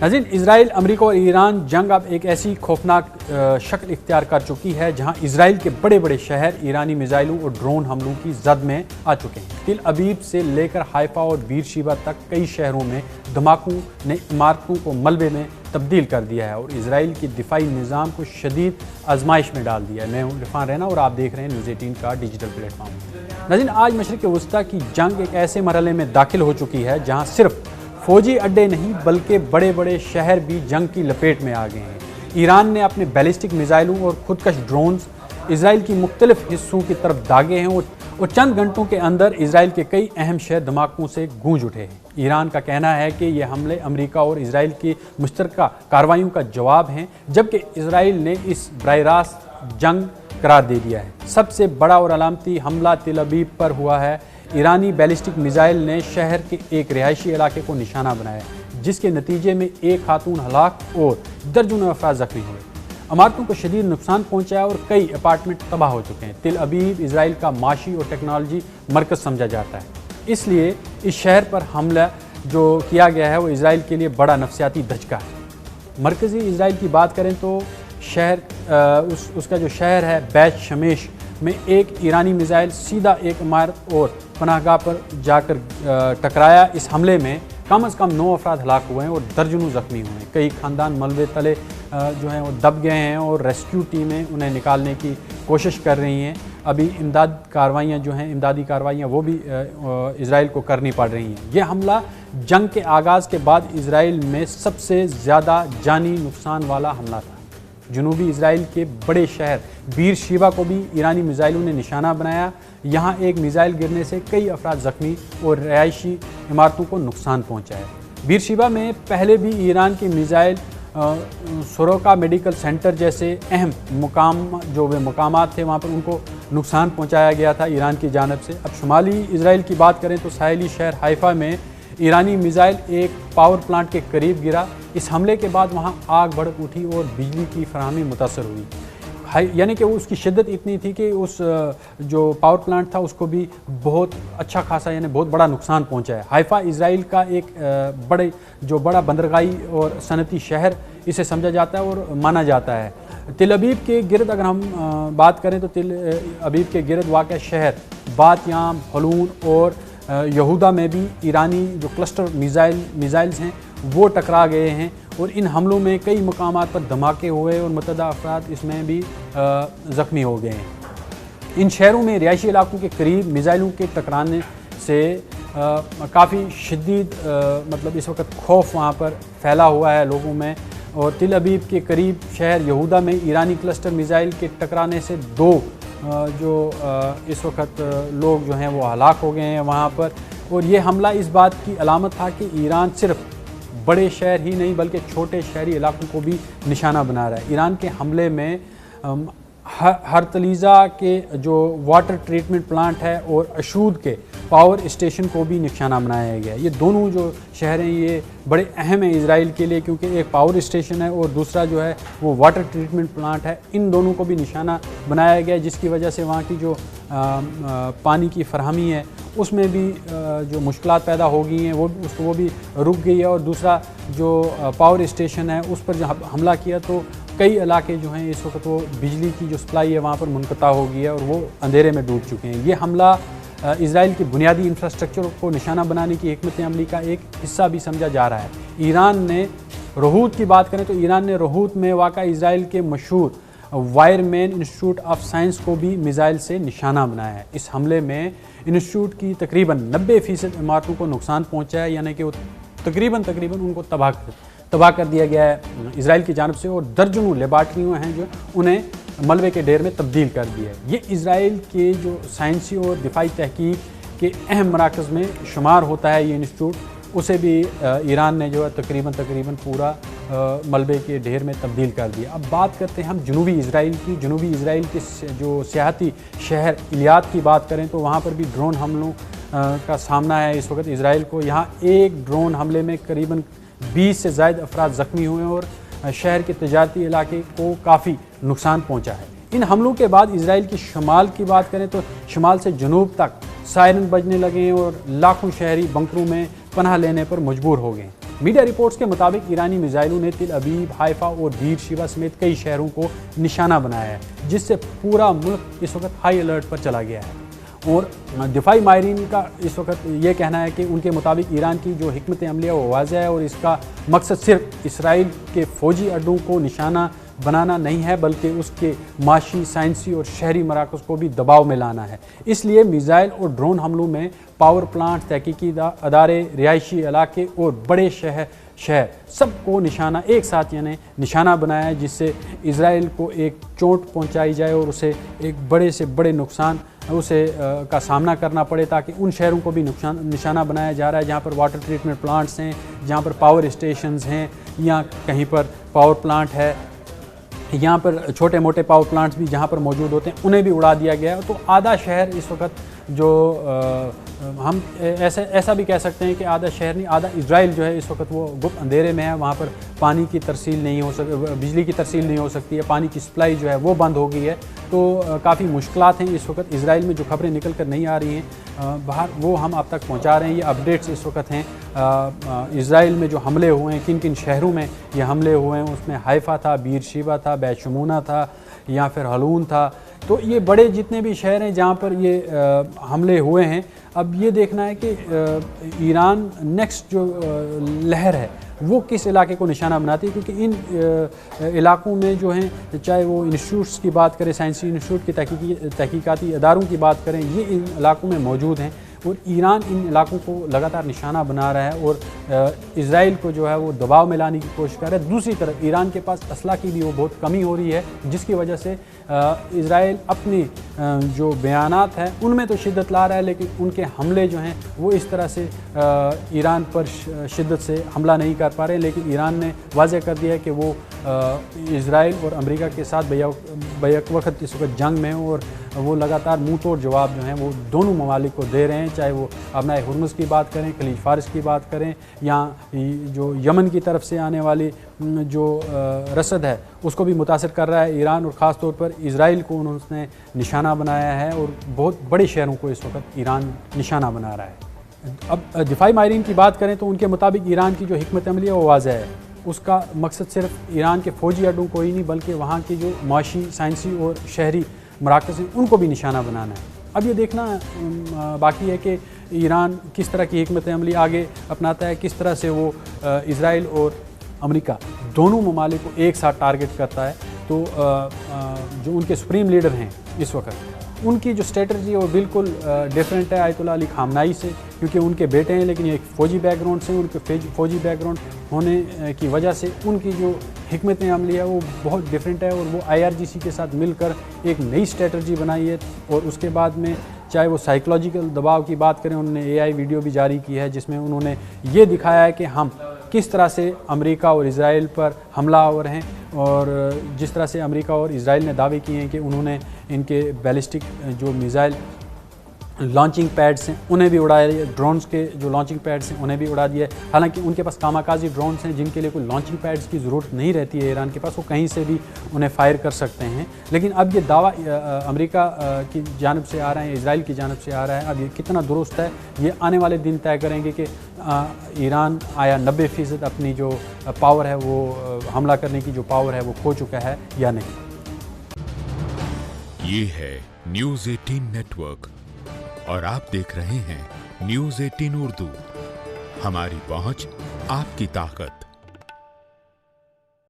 नाज़रीन, Israel, America और Iran जंग अब एक ऐसी खौफनाक शक्ल इख्तियार कर चुकी है जहां इसराइल के बड़े बड़े शहर ईरानी मिसाइलों और ड्रोन हमलों की जद में आ चुके हैं। तिल अबीब से लेकर हाइफा और बीरशीबा तक कई शहरों में धमाकों ने इमारतों को मलबे में तब्दील कर दिया है और इसराइल की दिफाई निज़ाम को शदीद आजमाइश में डाल दिया है। मैं हूं इरफान रैना और आप देख रहे हैं न्यूज़ 18 का डिजिटल प्लेटफॉर्म। नाज़रीन, आज मशरिक़ वस्ता की जंग एक ऐसे मरहले में दाखिल हो चुकी है जहाँ सिर्फ फौजी अड्डे नहीं बल्कि बड़े बड़े शहर भी जंग की लपेट में आ गए हैं। ईरान ने अपने बैलिस्टिक मिसाइलों और खुदकश ड्रोन्स इसराइल की मुख्तलिफ हिस्सों की तरफ दागे हैं और चंद घंटों के अंदर इसराइल के कई अहम शहर धमाकों से गूंज उठे हैं। ईरान का कहना है कि ये हमले अमेरिका और इसराइल की मुश्तरका कार्रवाइयों का जवाब हैं, जबकि इसराइल ने इस बराह रास्त जंग करार दे दिया है। सबसे बड़ा और अलामती हमला तिल अबीब पर हुआ है। ईरानी बैलिस्टिक मिसाइल ने शहर के एक रिहायशी इलाके को निशाना बनाया, जिसके नतीजे में एक खातून हलाक और दर्जनों अफराद जख्मी हुए। इमारतों को शदीद नुकसान पहुंचाया और कई अपार्टमेंट तबाह हो चुके हैं। तिल अबीब इसराइल का माशी और टेक्नोलॉजी मरकज़ समझा जाता है, इसलिए इस शहर पर हमला जो किया गया है वो इसराइल के लिए बड़ा नफसियाती धचका है। मरकज़ी इसराइल की बात करें तो शहर उसका जो शहर है बैत शमेश में एक ईरानी मिसाइल सीधा एक इमारत और पनाहगाह पर जाकर टकराया। इस हमले में कम से कम 9 अफराद हलाक हुए हैं और दर्जनों जख्मी हुए हैं। कई खानदान मलबे तले जो हैं वो दब गए हैं और रेस्क्यू टीमें उन्हें निकालने की कोशिश कर रही हैं। अभी इमदादी कार्रवाइयाँ वो भी इसराइल को करनी पड़ रही हैं। ये हमला जंग के आगाज़ के बाद इसराइल में सबसे ज़्यादा जानी नुकसान वाला हमला था। जनूबी इसराइल के बड़े शहर बीरशीबा को भी ईरानी मिसाइलों ने निशाना बनाया। यहाँ एक मिसाइल गिरने से कई अफराद जख्मी और रिहायशी इमारतों को नुकसान पहुँचा है। बीरशीबा में पहले भी ईरान की मिसाइल सोरोका मेडिकल सेंटर जैसे अहम मकामात थे, वहाँ पर उनको नुकसान पहुँचाया गया था ईरान की जानिब से। अब शुमाली इसराइल की बात करें तो साहिली शहर हाइफा में ईरानी मिसाइल एक पावर प्लांट के करीब गिरा। इस हमले के बाद वहाँ आग भड़क उठी और बिजली की फराहमी मुतासर हुई। यानी कि उसकी शिद्दत इतनी थी कि उस जो पावर प्लांट था उसको भी बहुत अच्छा खासा यानी बहुत बड़ा नुकसान पहुँचा है। हाइफा इसराइल का एक बड़ा बंदरगाही और सनती शहर इसे समझा जाता है और माना जाता है। तिल अबीब के गिरद अगर हम बात करें तो तिल अबीब के गिरद वाक़ शहर बात याम, हलून और यहूदा में भी ईरानी जो क्लस्टर मिसाइल्स हैं वो टकरा गए हैं और इन हमलों में कई मकामात पर धमाके हुए और मुतअद्दिद अफराद इसमें भी ज़ख्मी हो गए हैं। इन शहरों में रिहायशी इलाकों के करीब मिसाइलों के टकराने से काफ़ी शदीद इस वक्त खौफ वहाँ पर फैला हुआ है लोगों में। और तिल अबीब के करीब शहर यहूदा में ईरानी क्लस्टर मिसाइल के टकराने से 2 इस वक्त लोग जो हैं वो हलाक हो गए हैं वहाँ पर। और ये हमला इस बात की अलामत था कि ईरान सिर्फ बड़े शहर ही नहीं बल्कि छोटे शहरी इलाकों को भी निशाना बना रहा है। ईरान के हमले में हरतलीज़ा के जो वाटर ट्रीटमेंट प्लांट है और अशूद के पावर स्टेशन को भी निशाना बनाया गया है। ये दोनों जो शहर हैं ये बड़े अहम हैं इसराइल के लिए, क्योंकि एक पावर स्टेशन है और दूसरा जो है वो वाटर ट्रीटमेंट प्लांट है। इन दोनों को भी निशाना बनाया गया है, जिसकी वजह से वहाँ की जो पानी की फरहमी है उसमें भी जो मुश्किलात पैदा हो गई हैं वो भी रुक गई है। और दूसरा जो पावर स्टेशन है उस पर जब हमला किया तो कई इलाके जो हैं इस वक्त वो बिजली की जो सप्लाई है वहाँ पर मुनक़ता हो गई है और वो अंधेरे में डूब चुके हैं। ये हमला इसराइल की बुनियादी इंफ्रास्ट्रक्चर को निशाना बनाने की हिकमत अमली का एक हिस्सा भी समझा जा रहा है। ईरान ने रोहूत की बात करें तो ईरान ने रोहूत में वाक़ा इसराइल के मशहूर वायरमैन इंस्टीट्यूट ऑफ साइंस को भी मिसाइल से निशाना बनाया है। इस हमले में इंस्टीट्यूट की तकरीबन 90% इमारतों को नुकसान पहुँचा है, यानी कि वो तकरीबन उनको तबाह कर दिया गया है इसराइल की जानिब से। और दर्जनों लेबार्ट्रियाँ हैं जो उन्हें मलबे के ढेर में तब्दील कर दिया है। ये इसराइल के जो साइंसी और दिफाई तहकीक के अहम मराकज़ में शुमार होता है ये इंस्टीट्यूट, उसे भी ईरान ने जो है तकरीबन पूरा मलबे के ढेर में तब्दील कर दिया। अब बात करते हैं हम जनूबी इसराइल की। जनूबी इसराइल के जो सियाहती शहर इलियात की बात करें तो वहाँ पर भी ड्रोन हमलों का सामना है इस वक्त इसराइल को। यहाँ एक ड्रोन हमले में करीबन 20 से ज़ायद अफराद ज़ख्मी हुए और शहर के तजारती इलाके को काफ़ी नुकसान पहुँचा है। इन हमलों के बाद इसराइल की शुमाल की बात करें तो शुमाल से जनूब तक सायरन बजने लगे और लाखों शहरी बंकरों में पनाह लेने पर मजबूर हो गए। मीडिया रिपोर्ट्स के मुताबिक ईरानी मिसाइलों ने तिल अबीब, हाइफा और बीर शिबा समेत कई शहरों को निशाना बनाया है, जिससे पूरा मुल्क इस वक्त हाई अलर्ट पर चला गया है। और दिफाई माहिरीन का इस वक्त ये कहना है कि उनके मुताबिक ईरान की जो हिकमत अमली है वो वाज़ेह है और इसका मकसद सिर्फ इसराइल के फ़ौजी अड्डों को निशाना बनाना नहीं है, बल्कि उसके माशी, साइंसी और शहरी मराकज़ को भी दबाव में लाना है। इसलिए मिसाइल और ड्रोन हमलों में पावर प्लांट, तहकीकी अदारे, रिहायशी इलाके और बड़े शहर सबको निशाना एक साथ यानी निशाना बनाया है, जिससे इसराइल को एक चोट पहुंचाई जाए और उसे एक बड़े से बड़े नुकसान का सामना करना पड़े, ताकि उन शहरों को भी निशाना बनाया जा रहा है जहां पर वाटर ट्रीटमेंट प्लांट्स हैं, जहां पर पावर स्टेशंस हैं, या कहीं पर पावर प्लांट है, यहाँ पर छोटे मोटे पावर प्लांट्स भी जहाँ पर मौजूद होते हैं उन्हें भी उड़ा दिया गया है। तो आधा शहर इस वक्त जो हम ऐसा भी कह सकते हैं कि आधा शहर नहीं, आधा इजराइल जो है इस वक्त वो गुप्त अंधेरे में है। वहाँ पर पानी की तरसील नहीं हो सकती, बिजली की तरसील नहीं हो सकती है, पानी की सप्लाई जो है वो बंद हो गई है। तो काफ़ी मुश्किलात हैं इस वक्त इजराइल में। जो खबरें निकल कर नहीं आ रही हैं बाहर, वो हम आप तक पहुँचा रहे हैं। ये अपडेट्स इस वक्त हैं इजराइल में जो हमले हुए हैं, किन किन शहरों में ये हमले हुए हैं, उसमें हाइफा था, बीर शिबा था, बैशमूना था, या फिर हलून था। तो ये बड़े जितने भी शहर हैं जहाँ पर ये हमले हुए हैं, अब ये देखना है कि ईरान नेक्स्ट जो लहर है वो किस इलाके को निशाना बनाती है, क्योंकि इन इलाकों में जो हैं, चाहे वो इंस्टीट्यूट्स की बात करें, साइंसी इंस्टीट्यूट की तहकीकाती इदारों की बात करें, ये इन इलाकों में मौजूद हैं और ईरान इन इलाकों को लगातार निशाना बना रहा है और इजराइल को जो है वो दबाव में लाने की कोशिश कर रहा है। दूसरी तरफ ईरान के पास असला की भी वो बहुत कमी हो रही है, जिसकी वजह से इजराइल अपनी जो बयानात हैं उनमें तो शिद्दत ला रहा है, लेकिन उनके हमले जो हैं वो इस तरह से ईरान पर शिद्दत से हमला नहीं कर पा रहे। लेकिन ईरान ने वाज़ेह कर दिया है कि वो इजराइल और अमेरिका के साथ बैक वक्त इस वक्त जंग में है और वो लगातार मुँह तोड़ जवाब जो हैं वो दोनों ममालिक को दे रहे हैं, चाहे वो अबनाए हुर्मुज़ की बात करें, खलीज फारिस की बात करें, या जो यमन की तरफ से आने वाली जो रसद है उसको भी मुतासर कर रहा है ईरान, और ख़ास तौर पर इजराइल को उन्होंने निशाना बनाया है और बहुत बड़े शहरों को इस वक्त ईरान निशाना बना रहा है। अब दिफाई माहिरीन की बात करें तो उनके मुताबिक ईरान की जो हिकमत अमली है वो वाज़ेह है। उसका मकसद सिर्फ ईरान के फ़ौजी अड्डों को ही नहीं, बल्कि वहाँ की जो माशी, साइंसी और शहरी मराकज़ हैं उनको भी निशाना बनाना है। अब ये देखना बाकी है कि ईरान किस तरह की हिकमत अमली आगे अपनाता है, किस तरह से वो इजराइल और अमेरिका दोनों ममालिक को एक साथ टारगेट करता है। तो जो उनके सुप्रीम लीडर हैं इस वक्त, उनकी जो स्ट्रेटजी है वो बिल्कुल डिफरेंट है आयतुल्लाह अली खामनाई से, क्योंकि उनके बेटे हैं लेकिन ये एक फ़ौजी बैकग्राउंड से, उनके फ़ौजी बैकग्राउंड होने की वजह से उनकी जो हिकमत अमली है वो बहुत डिफरेंट है और वो IRGC के साथ मिलकर एक नई स्ट्रेटजी बनाई है। और उसके बाद में चाहे वो साइकोलॉजिकल दबाव की बात करें, उन्होंने AI वीडियो भी जारी की है जिसमें उन्होंने ये दिखाया है कि हम किस तरह से अमेरिका और इजराइल पर हमलावर हैं, और जिस तरह से अमेरिका और इजराइल ने दावे किए हैं कि उन्होंने इनके बैलिस्टिक जो मिसाइल लॉन्चिंग पैड्स हैं उन्हें भी उड़ाया, ड्रोन्स के जो लॉन्चिंग पैड्स हैं उन्हें भी उड़ा दिया है। हालांकि उनके पास कामाकाजी ड्रोन्स हैं जिनके लिए कोई लॉन्चिंग पैड्स की ज़रूरत नहीं रहती है ईरान के पास, वो कहीं से भी उन्हें फ़ायर कर सकते हैं। लेकिन अब ये दावा अमेरिका की जानब से आ रहा है, इजराइल की जानब से आ रहा है, अब ये कितना दुरुस्त है ये आने वाले दिन तय करेंगे कि ईरान आया 90% अपनी जो पावर है वो हमला करने की जो पावर है वो खो चुका है या नहीं। ये है न्यूज़ 18 नेटवर्क और आप देख रहे हैं न्यूज़ 18 उर्दू। हमारी पहुंच, आपकी ताकत।